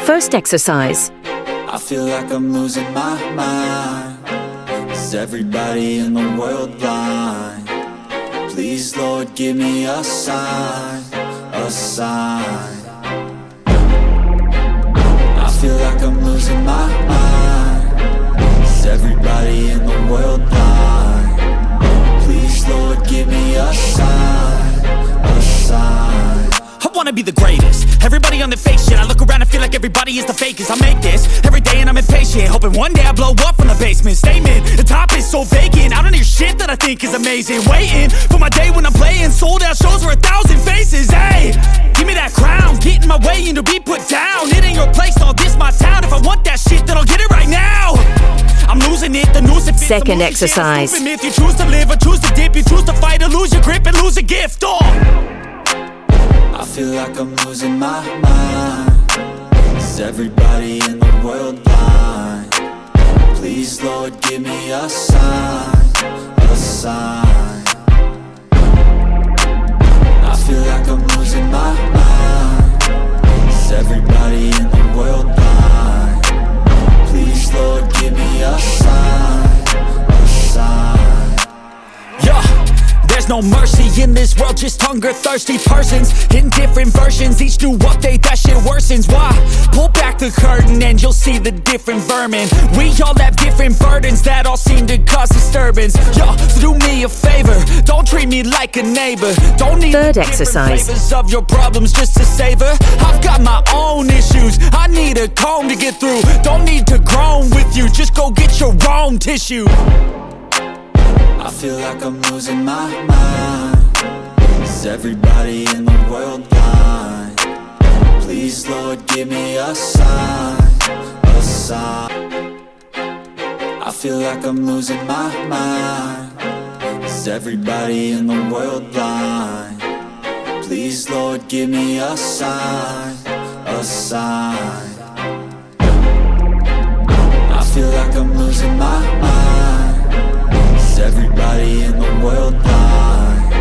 First exercise. I feel like I'm losing my mind. Is everybody in the world blind? Please, Lord, give me a sign, a sign. I feel like I'm losing my mind. Is everybody in the world blind? Please, Lord, give me a sign, a sign. I wanna be the greatest. Everybody on the fake shit. I look around and feel like everybody is the fakest. I make this every day and I'm impatient, hoping one day I blow up from the basement. Statement, the top is so vacant. I don't hear shit that I think is amazing. Waiting for my day when I'm playing sold out shows for 1,000 faces. Hey, give me that crown, get in my way and to be put down. It ain't your place, all this my town. If I want that shit, then I'll get it right now. I'm losing it, the noose it fits. Second exercise. If you choose to live or choose to dip, you choose to fight or lose your grip and lose a gift. I feel like I'm losing my mind. Is everybody in the world blind? Please, Lord, give me a sign, a sign. I feel like I'm losing my mind. Is everybody in the world blind? Please, Lord, give me a sign, a sign. Yeah. There's no mercy in this world, just hunger-thirsty persons in different versions. Each new update, that shit worsens. Why? Pull back the curtain and you'll see the different vermin. We all have different burdens that all seem to cause disturbance. Yo, so do me a favor, don't treat me like a neighbor. Don't need Third exercise. flavors of your problems just to savor. I've got my own issues, I need a comb to get through. Don't need to groan with you, just go get your own tissue. I feel like I'm losing my mind. Is everybody in the world blind? Please, Lord, give me a sign, a sign. I feel like I'm losing my mind. Is everybody in the world blind? Please, Lord, give me a sign, a sign. I feel like I'm losing my mind. Is everybody in the world blind?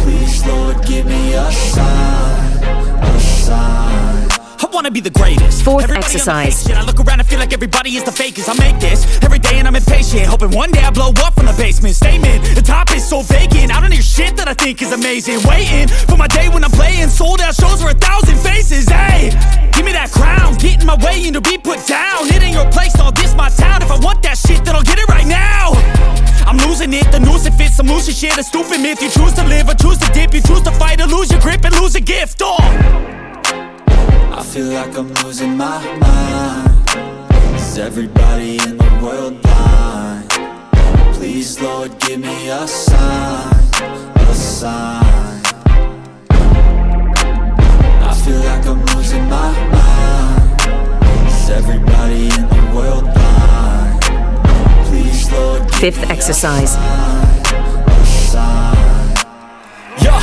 Please, Lord, give me a sign, a sign. I wanna be the greatest. Fourth Everybody exercise. I look around and feel like everybody is the fakest. I make this every day and I'm impatient, hoping one day I blow up from the basement. Statement, the top is so vacant. I don't hear shit that I think is amazing. Waiting for my day when I'm playing sold out shows for 1,000 faces. Hey, give me that crown, get in my way and to be put down. It ain't your place, all this my town. If I want that shit, then I'll get it right now. I'm losing it, the noose it fits. Some losing shit, a stupid myth. You choose to live or choose to dip. You choose to fight or lose your grip and lose a gift. I feel like I'm losing my mind. Is everybody in the world blind? Please, Lord, give me a sign, a sign. I feel like I'm losing my mind. Is everybody in the world blind? Please, Lord, give Fifth me exercise. a sign. Yeah.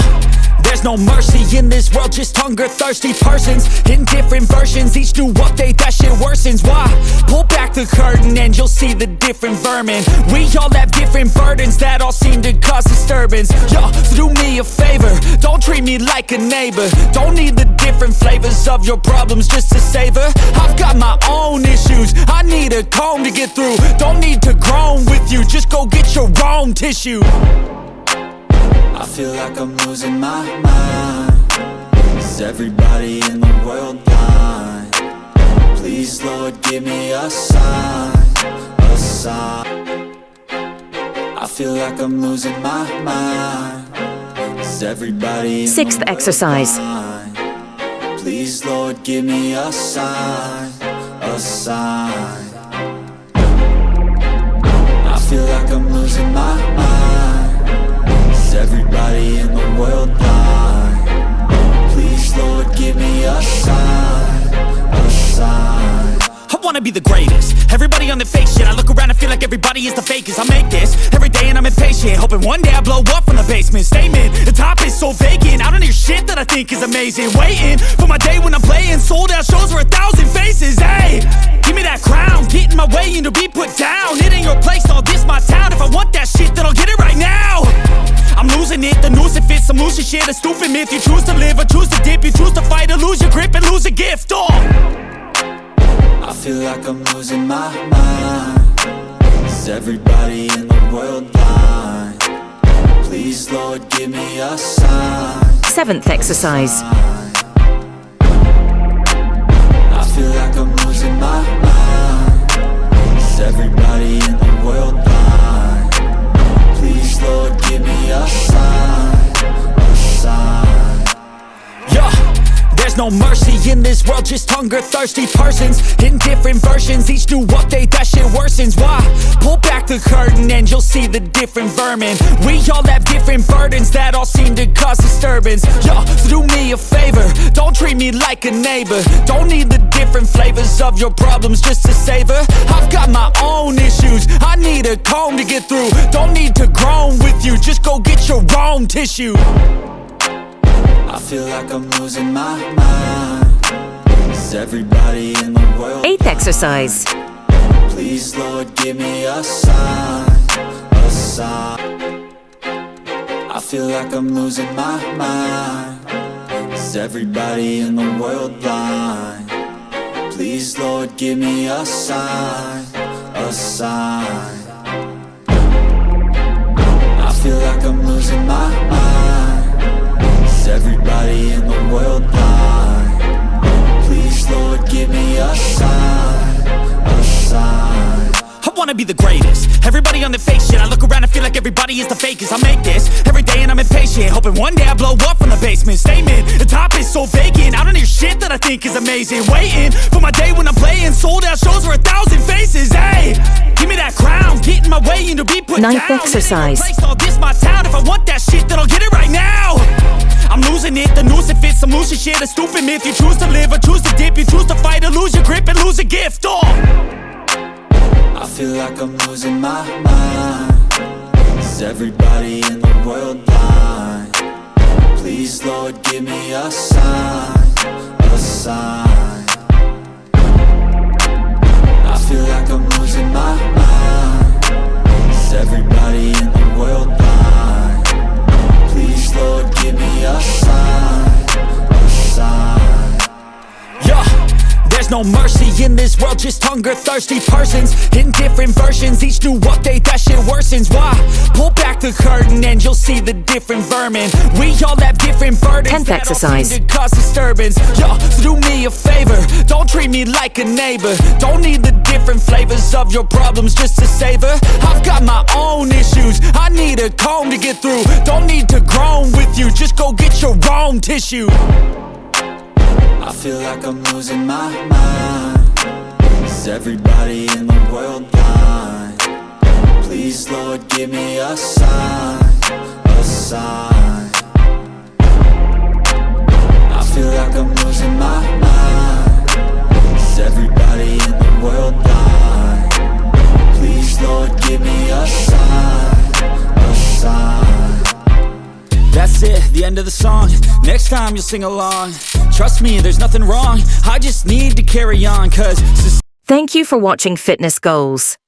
There's no mercy in this world, just hunger-thirsty persons in different versions. Each new update, that shit worsens. Why? Pull back the curtain and you'll see the different vermin. We all have different burdens that all seem to cause disturbance. Yo, so do me a favor, don't treat me like a neighbor. Don't need the different flavors of your problems just to savor. I've got my own issues, I need a comb to get through. Don't need to groan with you, just go get your own tissue. I feel like I'm losing my mind. Is everybody in the world blind? Please, Lord, give me a sign, a sign. I feel like I'm losing my mind. Is everybody in Sixth the world exercise. blind? Please, Lord, give me a sign, a sign. I feel like I'm losing my mind. Is everybody in the world blind? Please, Lord, give me a sign, a sign. I wanna be the greatest. Everybody on the fake shit. I look around and feel like everybody is the fakest. I make this every day and I'm impatient, hoping one day I blow up from the basement. Statement, the top is so vacant. I don't hear shit that I think is amazing. Waiting for my day when I'm playing sold out shows for 1,000 faces. Hey, give me that crown, get in my way and to be put down. It ain't your place, all this my town. If I want that shit, then I'll get it right now. I'm losing it, the noose it fits. Some losing shit, a stupid myth. You choose to live or choose to dip. You choose to fight or lose your grip and lose a gift. I feel like I'm losing my mind. Is everybody in the world blind? Please, Lord, give me a sign. Seventh exercise. I feel like I'm losing my mind. Is everybody in the world blind? Please, Lord, give me a sign, a sign. Yeah, there's no mercy in this world, just hunger-thirsty persons in different versions. Each new update, that shit worsens. Why? Pull back the curtain and you'll see the different vermin. We all have different burdens that all seem to cause disturbance. Yo, so do me a favor, don't treat me like a neighbor. Don't need the different flavors of your problems just to savor. I've got my own issues, I need a comb to get through. Don't need to groan with you, just go get your own tissue. I feel like I'm losing my mind. Is everybody in the world? Eighth exercise. Please, Lord, give me a sign, a sign. I feel like I'm losing my mind. Is everybody in the world blind? Please, Lord, give me a sign, a sign. I feel like I'm losing my mind. Is everybody in the world blind? Please, Lord, give me a sign, a sign. I wanna be the greatest. Everybody on the fake shit. I look around and feel like everybody is the fakest. I make this every day and I'm impatient, hoping one day I blow up from the basement. Statement, the top is so vacant. I don't hear shit that I think is amazing. Waiting for my day when I'm playing sold out shows for 1,000 faces. Hey, give me that crown, get in my way and to be put Ninth down. exercise. All this my town. If I want that shit, then I'll get it right now. I'm losing it, the noose it fits. I'm losing shit, a stupid myth. You choose to live or choose to dip. You choose to fight or lose your grip and lose a gift. I feel like I'm losing my mind. Is everybody in the world blind? Please, Lord, give me a sign, a sign. I feel like I'm losing my mind. Is everybody in the world blind? Please, Lord, give me a sign, a sign. Yeah, there's no mercy in this world, just hunger-thirsty persons in different versions. Each new update, that shit worsens. Why? Pull back the curtain and you'll see the different vermin. We all have different burdens. 10th that exercise. all seem to cause disturbance. Yo, so do me a favor, don't treat me like a neighbor. Don't need the different flavors of your problems just to savor. I've got my own issues, I need a comb to get through. Don't need to groan with you, just go get your own tissue. I feel like I'm losing my mind. Is everybody in the world blind? Please, Lord, give me a sign, a sign. I feel like I'm losing my mind. Is everybody in the world blind? Please, Lord, give me a sign, a sign. That's it, the end of the song. Next time you'll sing along. Trust me, there's nothing wrong. I just need to carry on, cause Thank you for watching Fitness Goals.